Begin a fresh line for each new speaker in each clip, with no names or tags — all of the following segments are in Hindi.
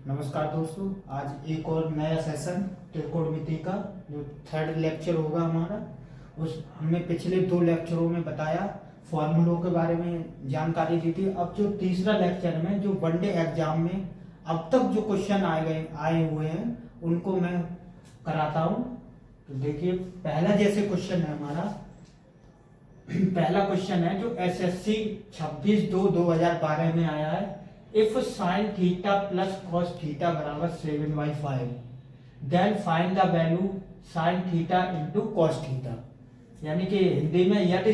नमस्कार दोस्तों, आज एक और नया सेशन त्रिकोणमिति का जो थर्ड लेक्चर होगा हमारा। उस हमने पिछले 2 लेक्चरों में बताया, फॉर्मूलों के बारे में जानकारी दी थी। अब जो तीसरा लेक्चर में जो वनडे एग्जाम में अब तक जो क्वेश्चन आए हुए हैं उनको मैं कराता हूँ। तो देखिए, पहला जैसे क्वेश्चन है हमारा, पहला क्वेश्चन है जो एसएससी 26/2/2012 में आया है। If sine theta plus cos theta बराबर 7/5 then find the value sine theta into cos theta. यानी कि हिंदी में यदि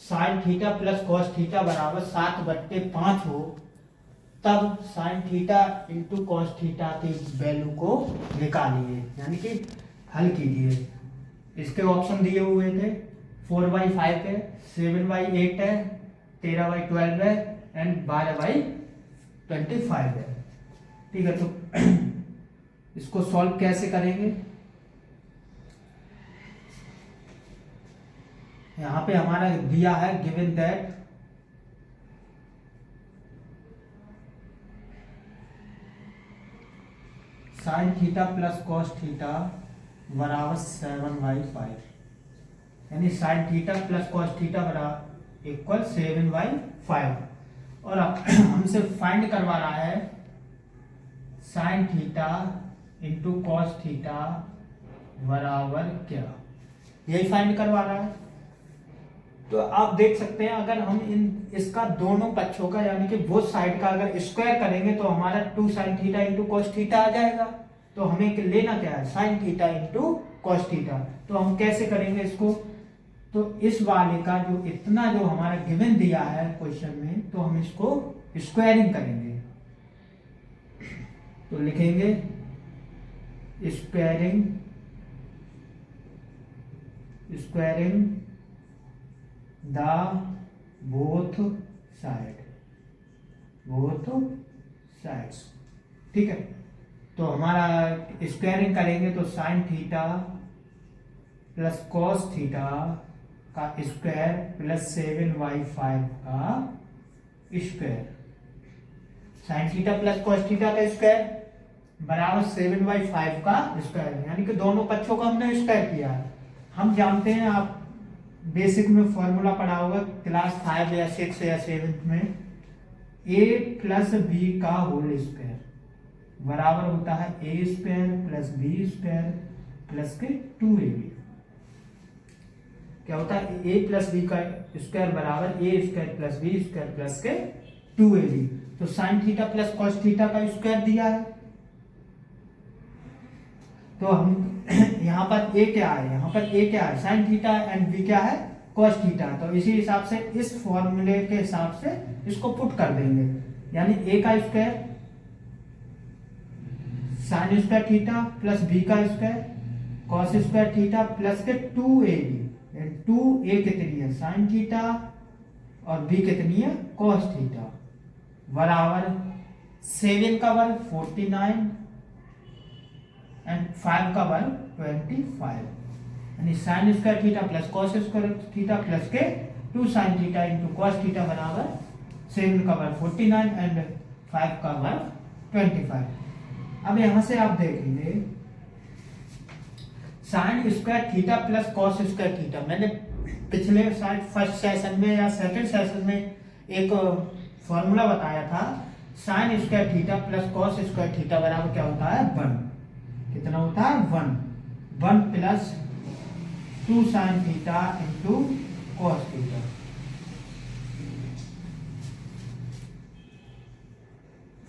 sine theta plus cos theta बराबर 7/5 हो तब sine theta into cos theta की वैल्यू को निकालिए, यानी कि हल कीजिए। इसके ऑप्शन दिए हुए थे 4/5 है, 7/8 है, 13/12 है एंड 12/25 है। ठीक है, तो इसको सॉल्व कैसे करेंगे? यहां पे हमारा दिया है given that sine theta plus cos theta बराबर 7/5, यानी sign theta plus cos theta बराबर इक्वल 7/5। और अब हमसे फाइंड करवा रहा है sine theta into cos theta बराबर क्या, यही फाइंड करवा रहा है। तो आप देख सकते हैं, अगर हम इसका दोनों पक्षों का यानी कि बोथ साइड का अगर स्क्वायर करेंगे तो हमारा 2 sine theta into cos theta आ जाएगा। तो हमें लेना क्या है? Sine theta into cos theta. तो हम कैसे करेंगे इसको? तो इस वाले का जो इतना जो हमारा गिवन दिया है क्वेश्चन में, तो हम इसको स्क्वायरिंग करेंगे। तो लिखेंगे स्क्वायरिंग द बोथ साइड्स। ठीक है, तो हमारा स्क्वायरिंग करेंगे तो sine theta plus cos theta का स्क्वायर प्लस 7/5 का square. Sign theta plus cos theta का स्क्वायर बराबर 7/5 का स्क्वायर, यानी कि दोनों पक्षों का हमने स्क्वायर किया है। हम जानते हैं, आप बेसिक में फॉर्मूला पढ़ा होगा क्लास 5 या 6 या 7 में, a प्लस बी का होल स्क्वायर बराबर होता है a square plus B square plus के 2ab। क्या होता है? a प्लस बी का स्क्वायर बराबर a square plus B square plus के 2ab। तो sine theta plus cos theta का स्क्वायर दिया है, तो हम यहाँ पर a क्या है? यहाँ पर a क्या है? साइन थीटा एंड b क्या है? Cos theta. तो इसी हिसाब से इस फॉर्मूले के हिसाब से इसको पुट कर देंगे, यानी a का square sine square theta plus b का square cos square theta plus के 2ab। 2a कितनी है? साइन थीटा और b कितनी है? कॉस थीटा बराबर 7 का वर्ग 49 एंड 5 का वर्ग 25, यानी sign square theta plus cos square theta plus के 2 sine theta into cos theta बराबर 7 का वर्ग 49 एंड 5 का वर्ग 25। अब यहां से आप देखेंगे sign square theta plus cos square theta, मैंने पिछले शायद फर्स्ट सेशन में या सेकंड सेशन में एक फॉर्मूला बताया था। Sine square theta plus cos square theta बराबर क्या होता है? 1। कितना होता है? 1 plus 2 sine theta into cos theta.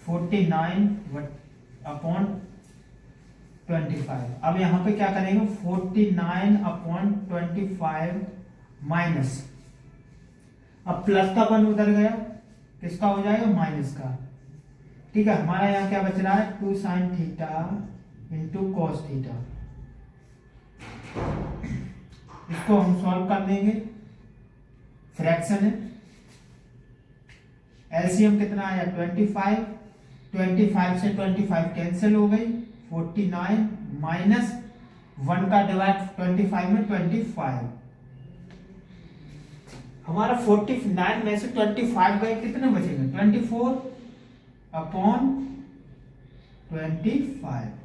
49/25। अब यहां पे क्या करेंगे? 49/25 माइनस, अब प्लस का 1 उधर गया, किसका हो जाएगा? माइनस का। ठीक है, हमारा यहाँ क्या बच रहा है? 2 sine theta into cos theta. इसको हम सॉल्व कर देंगे, फ्रैक्शन है। एलसीएम कितना आया? 25। 25 से 25 कैंसिल हो गई, 49 माइनस 1 का डिवाइड 25 में 25। हमारा 49 में से 25 गए, कितने बचेंगे? 24 अपॉन 24/25।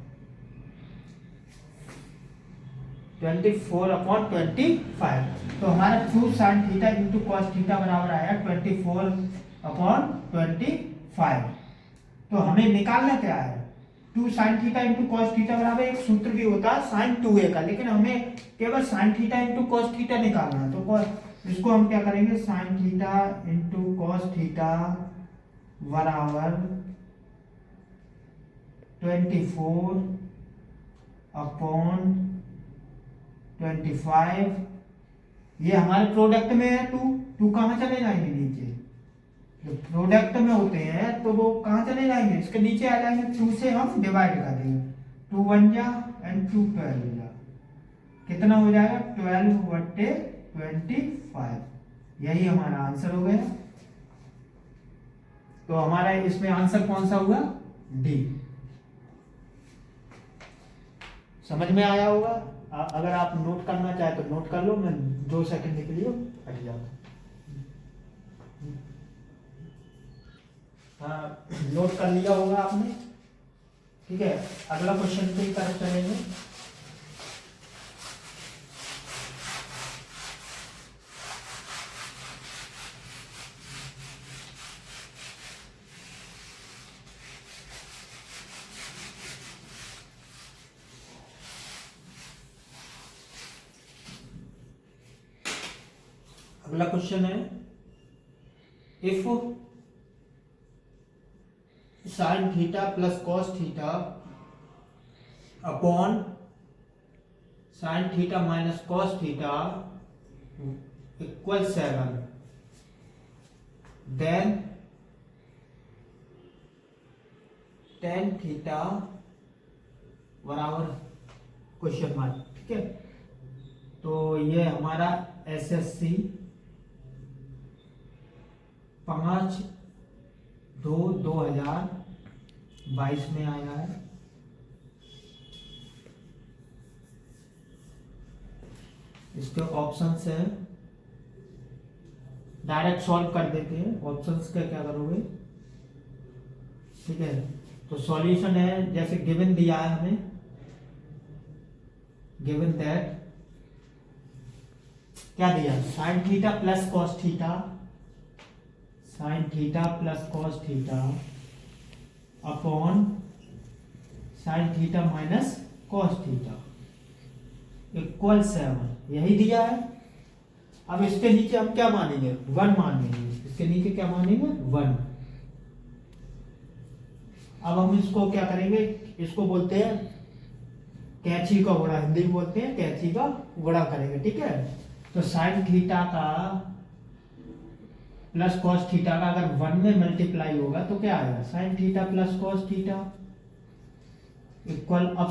तो हमारा 2 sin theta into cos theta बराबर आया 24/25। तो हमें निकालना क्या है, 2 sin theta into cos theta बराबर एक सूत्र भी होता है sin 2a का, लेकिन हमें केवल sin theta into cos theta निकालना है। तो इसको हम क्या करेंगे, sin theta into cos theta बराबर 24/25। ये हमारे प्रोडक्ट में है, टू कहाँ चले जाएंगे नीचे, जो प्रोडक्ट में होते हैं तो वो कहाँ चले जाएंगे, इसके नीचे आ जाएंगे। 2 से हम डिवाइड कर देंगे, 2 1 जा एंड 2 12 जा, कितना हो जाएगा 12/25। यही हमारा आंसर हो गया। तो हमारा इसमें आंसर कौन सा हुआ, डी। समझ में आया होगा। अगर आप नोट करना चाहे तो नोट कर लो, मैं 2 सेकंड के लिए हट जाता। हाँ, नोट कर लिया होगा आपने, ठीक है। अगला क्वेश्चन की तरफ चलेंगे। अगला क्वेश्चन है, if sine theta plus cos theta upon sine theta minus cos theta equal 7, then tan theta बराबर क्वेश्चन मार्क, ठीक है। तो ये हमारा SSC 5/2/2022 में आया है। इसके ऑप्शंस है, डायरेक्ट सॉल्व कर देते हैं। ऑप्शंस का क्या करोगे, ठीक है। तो सॉल्यूशन है, जैसे गिवन दिया है हमें, गिवन दैट क्या दिया, sign theta plus cos theta, sign theta plus cos theta upon sine theta minus cos theta equal 7, यही दिया है। अब इसके नीचे हम क्या मानेंगे, 1 मानेंगे। इसके नीचे क्या मानेंगे, 1। अब हम इसको क्या करेंगे, इसको बोलते हैं कैंची का गुणा, हिंदी में बोलते हैं कैंची का गुणा करेंगे, ठीक है। तो साइन थीटा का प्लस कॉस थीटा का अगर 1 में मल्टीप्लाई होगा तो क्या आएगा, sign theta plus cos theta equal, अब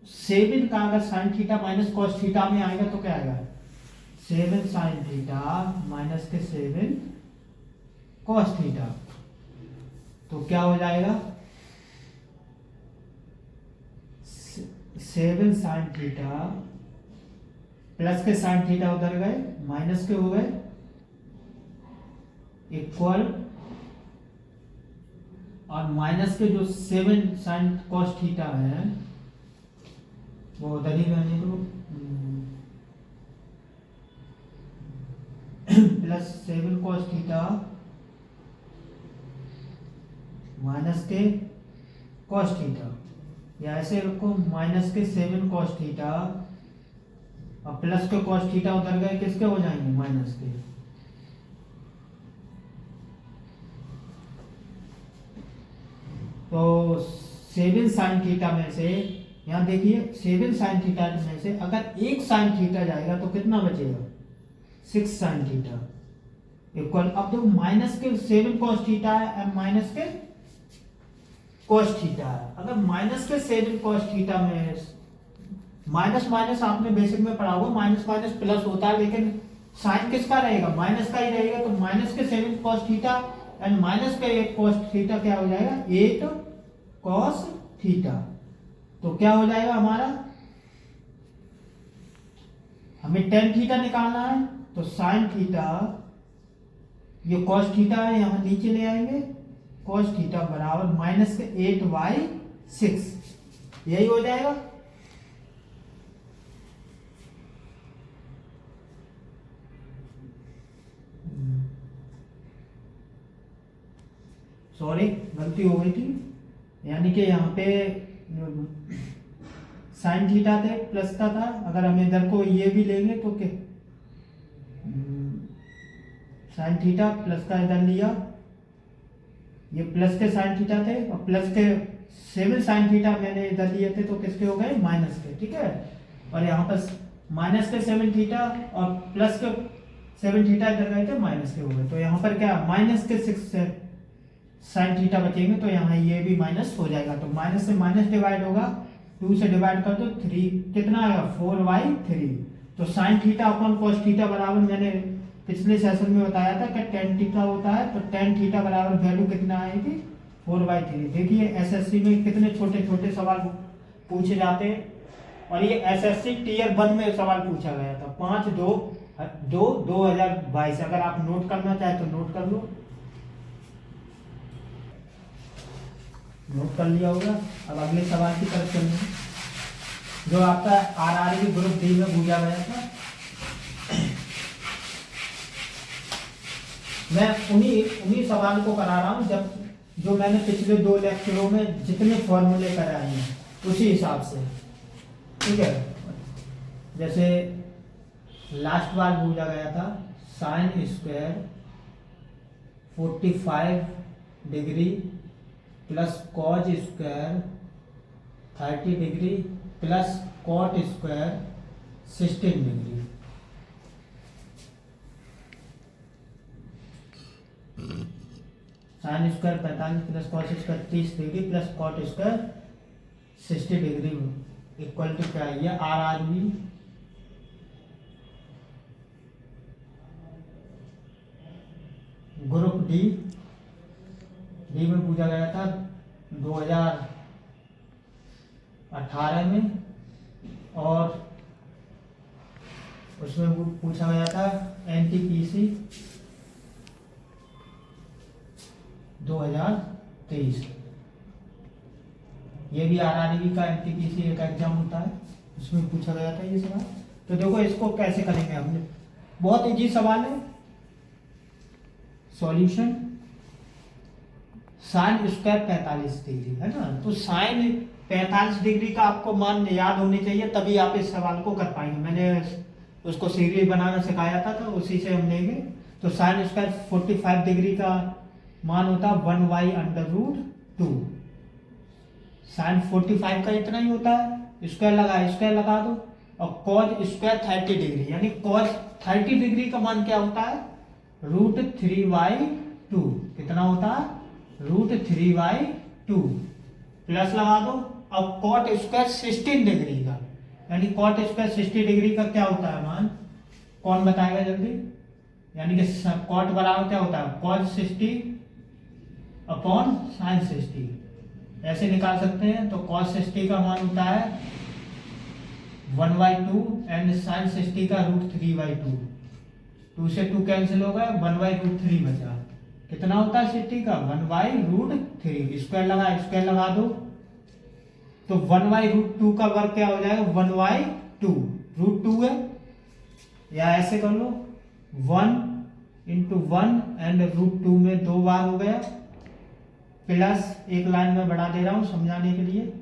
7 का अगर sign theta minus cos theta में आएगा तो क्या आएगा, 7 साइन थीटा माइनस के 7 कॉस थीटा। तो क्या हो जाएगा, 7 साइन थीटा प्लस के साइन थीटा उधर गए, माइनस के हो गए, इक्वल, और माइनस के जो 7 साइन कॉस थीटा है वो उधर ही रहने दो, प्लस 7 कॉस थीटा माइनस के कॉस थीटा, या ऐसे रखो माइनस के 7 कॉस थीटा और प्लस के कॉस थीटा उधर गए, किसके हो जाएंगे, माइनस के। तो 7 साइन थीटा में से, यहां देखिए 7 साइन थीटा में से अगर 1 साइन थीटा जाएगा तो कितना बचेगा, 6 साइन थीटा इक्वल, अब देखो माइनस के 7 कॉस थीटा है और माइनस के कॉस थीटा है। अगर माइनस के 7 कॉस थीटा में माइनस माइनस आपने बेसिक में पढ़ा होगा, माइनस माइनस प्लस होता है, लेकिन साइन किसका रहेगा, माइनस का ही रहेगा। तो माइनस के 7 कॉस थीटा एंड माइनस के 8 कॉस थीटा क्या हो जाएगा, 8 कॉस थीटा। तो क्या हो जाएगा हमारा, हमें टेन थीटा निकालना है, तो साइन थीटा, ये कॉस थीटा है, यहां नीचे ले आएंगे, कॉस थीटा बराबर माइनस के 8/7, 6, यही हो जाएगा। सॉरी, गलती हो गई थी, यानी कि यहाँ पे साइन थीटा थे प्लस का था, अगर हम इधर को ये भी लेंगे तो क्या, साइन थीटा प्लस का इधर लिया, ये प्लस के साइन थीटा थे और प्लस के 7 साइन थीटा मैंने इधर लिए थे, तो किसके हो गए, माइनस के, ठीक है। और यहाँ पर माइनस के 7 थीटा और प्लस के 7 थीटा इधर गए थे, माइनस के हो गए, तो यहाँ पर क्या माइनस के 6 साइन थीटा बचेंगे, तो यहाँ ये भी माइनस हो जाएगा, तो माइनस से माइनस डिवाइड होगा, 2 से डिवाइड कर दो 3, कितना आएगा 4/3। तो sine theta upon cos theta बराबर, मैंने पिछले सेशन में बताया था कि टेन थीटा होता है, तो टेन थीटा बराबर वैल्यू कितना आएगी 4/3। देखिए एसएससी में कितने छोटे छोटे सवाल पूछे जाते हैं, और ये एसएससी टीयर 1 में सवाल पूछा गया था 5/2/2022। अगर आप नोट करना चाहे तो नोट कर लो, नोट कर लिया होगा। अब अगले सवाल की तरफ चलेंगे, जो आपका आरआरबी ग्रुप डी में पूछा गया था। मैं उन्हीं सवाल को करा रहा हूं जो मैंने पिछले 2 लेक्चरों में जितने फॉर्मूले कराए हैं उसी हिसाब से, ठीक है। जैसे लास्ट बार पूछा गया था sine square 45 degree plus cos square 30 degree plus cot square 16 degree. Sine square 45 plus cos square 30 degree plus cot square 60 degree equal to क्या है, आरआरबी ग्रुप डी में पूछा गया था 2018 में, और उसमें पूछा गया था एनटीपीसी 2023। ये भी आरआरबी का एनटीपीसी एक एग्जाम होता है, उसमें पूछा गया था ये सवाल। तो देखो इसको कैसे करेंगे हमने, बहुत इजी सवाल है। सॉल्यूशन साइन स्क्वायर 45 डिग्री है ना, तो साइन 45 डिग्री का आपको मान याद होने चाहिए, तभी आप इस सवाल को कर पाएंगे। मैंने उसको सीरीज बनाना सिखाया था, तो उसी से हम लेंगे। तो साइन स्क्वायर 45 डिग्री का मान होता है 1/√2। साइन 45 का इतना ही होता है, स्क्वायर लगा दो, और कॉज स्क्वायर 30 डिग्री, यानी कॉज 30 डिग्री का मान क्या होता है, √3/2। कितना होता है, √3/2 प्लस लगा दो। अब कॉट स्क्वायर 16 डिग्री का, यानी कॉट स्क्वायर 60 डिग्री का क्या होता है मान, कौन बताएगा जल्दी। यानी कि कॉट बराबर क्या होता है, कॉस 60 अपॉन साइन 60, ऐसे निकाल सकते हैं। तो कॉस 60 का मान होता है 1/2 एंड साइन 60 का √3/2। 2 से 2 कैंसिल हो गए, 1/√3 बचा। कितना होता है 60 का, 1/√3। स्क्वायर लगा दो, तो 1/√2 का वर्ग क्या हो जाएगा, 1/2। √2 है, या ऐसे कर लो 1 × 1 एंड √2 में 2 बार हो गया, प्लस एक लाइन में बढ़ा दे रहा हूं समझाने के लिए।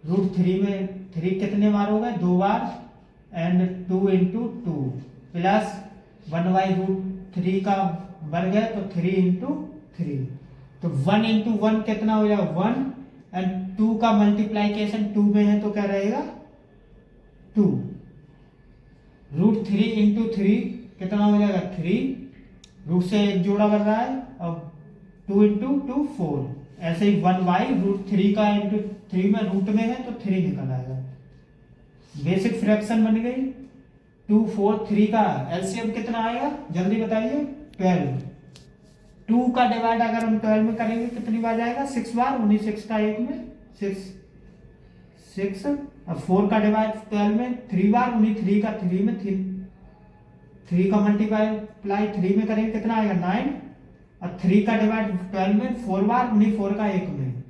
√3 में 3 कितने बार हो गए, 2 बार, एंड 2 × 2 प्लस 1/√3 का वर्ग है, तो 3 × 3। तो 1 × 1 कितना हो जाएगा 1, एंड 2 का मल्टीप्लाइकेशन 2 में है, तो क्या रहेगा 2। √3 × 3 कितना हो जाएगा 3, रूट से एक जोड़ा कर रहा है, और 2 × 2 4। ऐसे ही 1/√3 का × 3 में रूट में है, तो 3 निकल आएगा। बेसिक फ्रैक्शन बन गई। 2 4 3 का एलसीएम कितना आएगा जल्दी बताइए, 12। 2 का डिवाइड अगर हम 12 में करेंगे कितनी बार जाएगा, 6 बार। 6 का 1 में 6। अब 4 का डिवाइड 12 में 3 बार। 3 का 3 में 3 का मल्टीप्लाई 3 में करेंगे कितना आएगा 9। और 3 का डिवाइड 12 में 4 बार। 4 का 1 में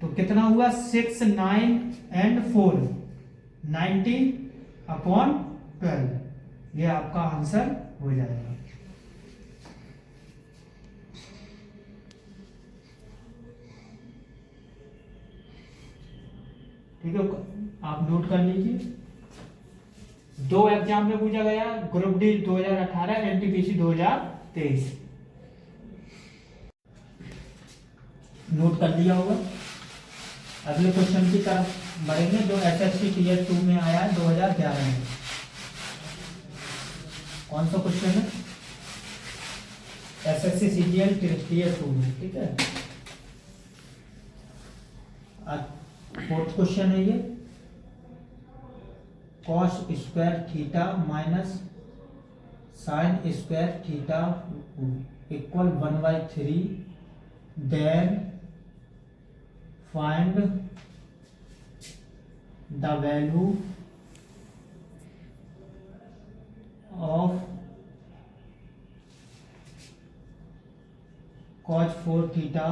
तो कितना हुआ 6, 9 एंड 4, 90/12। ये आपका आंसर हो जाएगा। ठीक है, आप नोट कर लीजिए। 2 एग्जाम में पूछा गया, ग्रुप डी 2018, एनटीपीसी 2023। नोट कर लिया होगा। अगले क्वेश्चन की तरफ बढ़ेंगे जो एसएससी टीयर 2 में आया है 2011 में। कौन सा क्वेश्चन है? एसएससी सीजीएल टीयर 2 में। ठीक है, 4th क्वेश्चन है ये। Cos square theta minus sine square theta equal 1/3, then find the value of cos 4 theta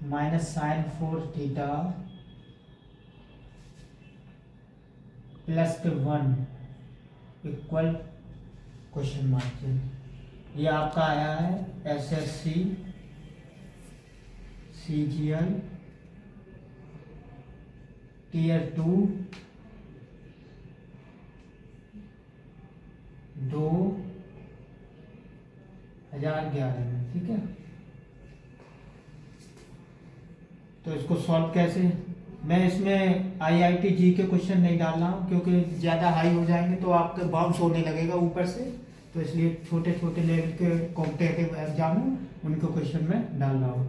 minus sine 4 theta plus 1 equal question mark. ये आपका आया है एसएससी सीजीएल टीयर 2 2011 में। ठीक है, तो इसको सॉल्व कैसे? मैं इसमें आईआईटी जी के क्वेश्चन नहीं डाल रहा हूँ क्योंकि ज़्यादा हाई हो जाएंगे तो आपके बाउंस होने लगेगा ऊपर से, तो इसलिए छोटे छोटे लेवल के कॉम्पिटेटिव एग्जाम में उनको क्वेश्चन में डाल रहा हूँ।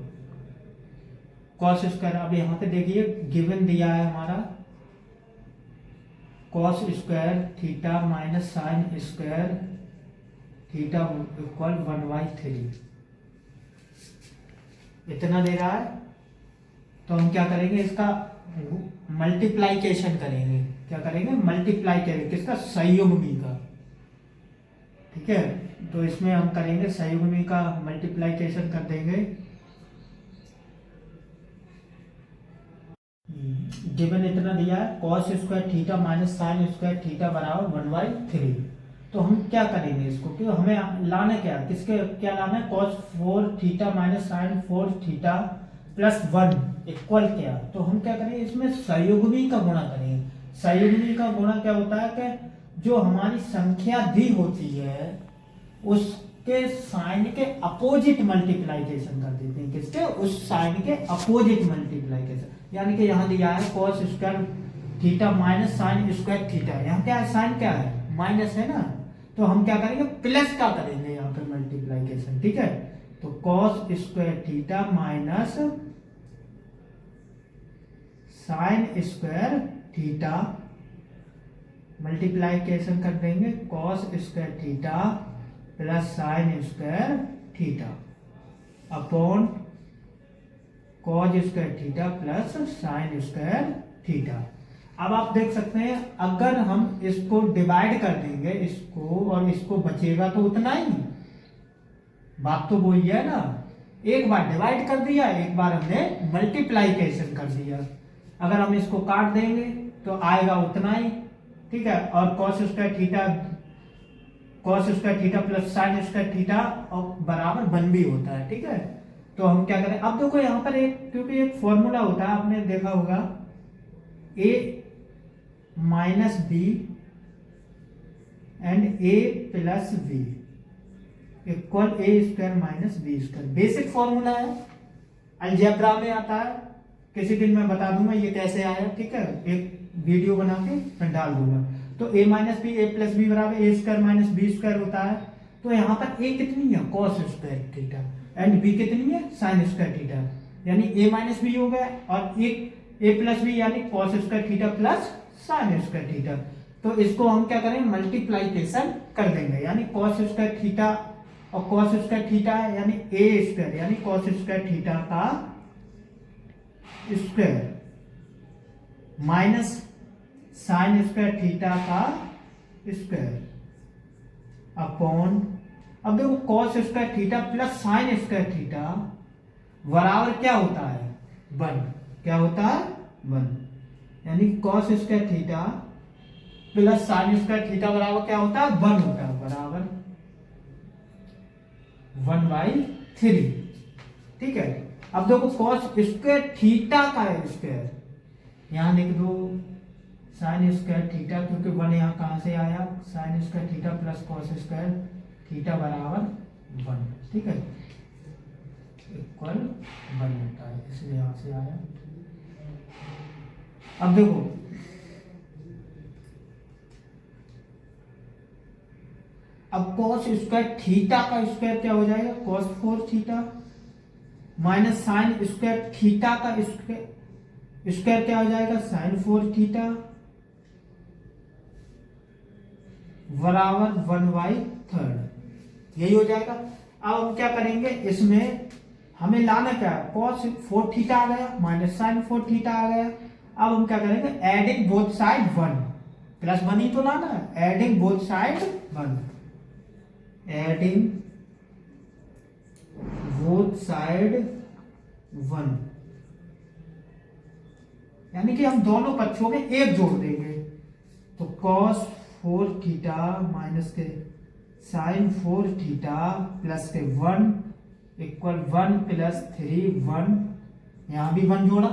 कॉस स्क्वायर, अब यहाँ पे देखिए गिवन दिया है हमारा cos square theta minus sine square theta equal 1/3 इतना दे रहा है। तो हम क्या करेंगे, इसका मल्टीप्लाइकेशन करेंगे। क्या करेंगे? मल्टीप्लाई करेंगे किसका? संयुग्मी का। ठीक है, तो इसमें हम करेंगे संयुग्मी का मल्टीप्लाइकेशन कर देंगे। गिवन इतना दिया है cos square theta minus sine square theta बराबर 1/3। तो हम क्या करेंगे इसको, क्योंकि हमें लाना क्या, किसके क्या लाना है? cos 4 theta minus sine 4 theta plus 1 equal क्या। तो हम क्या करेंगे, इसमें संयुग्मी का गुणा करेंगे। संयुग्मी का गुणा क्या होता है कि जो हमारी संख्या दी होती है उसके साइन के अपोजिट मल्टीप्लाइकेशन कर देते हैं। किसके? उस साइन के अपोजिट मल्टीप्लाइकेशन। यानी कि यहाँ दिया है cos square theta minus sine square theta, यहाँ क्या है? साइन क्या है? माइनस है ना, तो हम क्या करेंगे? प्लस का करेंगे यहाँ पे मल्टीप्लाइकेशन। ठीक है, तो cos square theta minus sine square theta multiplication कर देंगे cos square theta plus sine square theta upon cos square theta plus sine square theta. अब आप देख सकते हैं अगर हम इसको डिवाइड कर देंगे इसको और इसको बचेगा तो उतना ही। बात तो वही है ना, एक बार डिवाइड कर दिया, एक बार हमने मल्टीप्लाइकेशन कर दिया। अगर हम इसको काट देंगे तो आएगा उतना ही। ठीक है, और cos square theta plus sine square theta और बराबर 1 भी होता है। ठीक है, तो हम क्या करें, अब देखो यहाँ पर एक, क्योंकि एक फॉर्मूला होता है आपने देखा होगा, a minus B and a plus B equal A square minus B square. Basic formula है, अलजेब्रा में आता है। किसी दिन मैं बता दूंगा ये कैसे आया। ठीक है, एक वीडियो बना के मैं डाल दूंगा। तो a minus B A plus B बराबर A square minus B square होता है। तो यहाँ पर a कितनी है? cos square theta and b कितनी है? साइन स्क्वायर थीटा, यानी a माइनस बी हो गया और एक a प्लस बी यानी cos square theta plus sine square theta. तो इसको हम क्या करेंगे? मल्टीप्लाइकेशन कर देंगे, यानी cos स्क्वायर थीटा और cos स्क्वायर थीटा यानी a स्क्वायर यानी cos स्क्वायर थीटा का square minus sine square theta का स्क्वायर अपॉन, अब देखो cos square theta plus sine square theta बराबर क्या होता है? 1 क्या होता है 1, यानी cos square theta plus sine square theta बराबर क्या होता है 1 होता है, बराबर 1/3। ठीक है, अब देखो कॉस स्क्वायर थीटा का स्क्वायर यहां लिख दो साइन स्क्वायर थीटा, क्योंकि 1 यहाँ कहां से आया, sign square theta plus cos square theta बराबर 1। ठीक है, इक्वल 1 होता है, इसलिए यहां से आया। अब देखो अब कॉस स्क्वायर थीटा का स्क्वायर क्या हो जाएगा, cos 4 theta minus sine square theta का स्क्वायर क्या हो जाएगा, साइन 4 थीटा बराबर 1/3, यही हो जाएगा। अब हम क्या करेंगे, इसमें हमें लाना क्या है, कॉस 4 थीटा आ गया माइनस साइन 4 थीटा आ गया। अब हम क्या करेंगे, एडिंग बोथ साइड 1 प्लस 1 ही तो लाना है, adding both side 1, adding both side 1, यानी कि हम दोनों पक्षों में 1 जोड़ देंगे। तो cos 4 थीटा माइनस के साइन 4 थीटा प्लस के 1 इक्वल 1 प्लस 3 1, यहां भी 1 जोड़ा,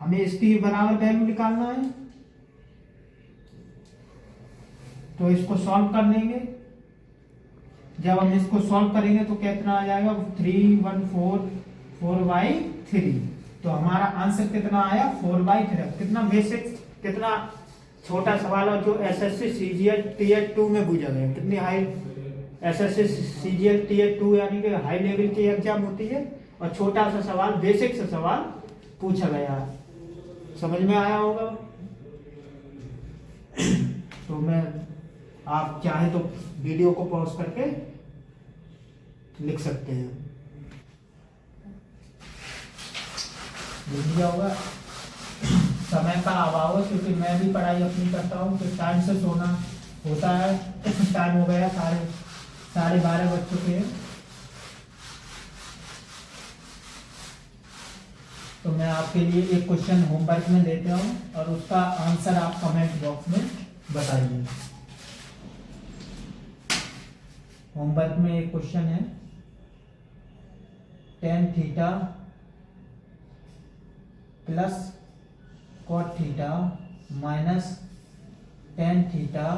हमें इसकी बराबर वैल्यू निकालना है, तो इसको सॉल्व कर लेंगे। जब हम इसको सॉल्व करेंगे तो कितना आ जाएगा, 314/3, तो हमारा आंसर कितना आया 4/3। कितना बेसिक, कितना छोटा सवाल है जो एसएससी सीजीएल टीयर 2 में पूछा गया। कितनी हाई एसएससी सीजीएल टीयर 2 यानी कि हाई लेवल की एग्जाम होती है, और छोटा सा सवाल बेसिक से सवाल पूछा गया, समझ में आया होगा। तो मैं, आप चाहें तो वीडियो को पॉज करके लिख सकते हैं, लिख दिया होगा। समय का अभाव है क्योंकि मैं भी पढ़ाई अपनी करता हूँ, तो टाइम से सोना होता है। टाइम हो गया, 12:30 बज चुके हैं। तो मैं आपके लिए एक क्वेश्चन होमवर्क में देता हूँ और उसका आंसर आप कमेंट बॉक्स में बताइए। होमवर्क में एक क्वेश्चन है, tan theta plus cot theta minus tan theta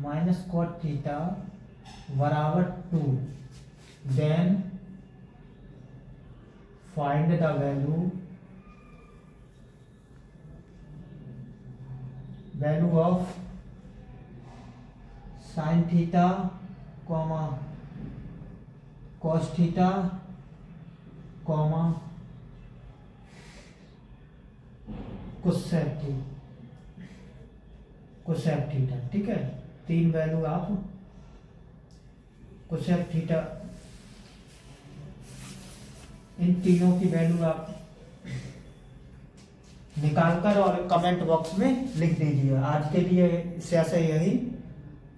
minus cot theta बराबर 2, then find the value of sine theta comma cos theta comma cosec theta. ठीक है, 3 वैल्यू आप कोसेक थीटा, इन तीनों की वैल्यू आप निकालकर और कमेंट बॉक्स में लिख दीजिए। आज के लिए सेशन यही,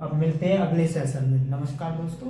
अब मिलते हैं अगले सेशन में। नमस्कार दोस्तों।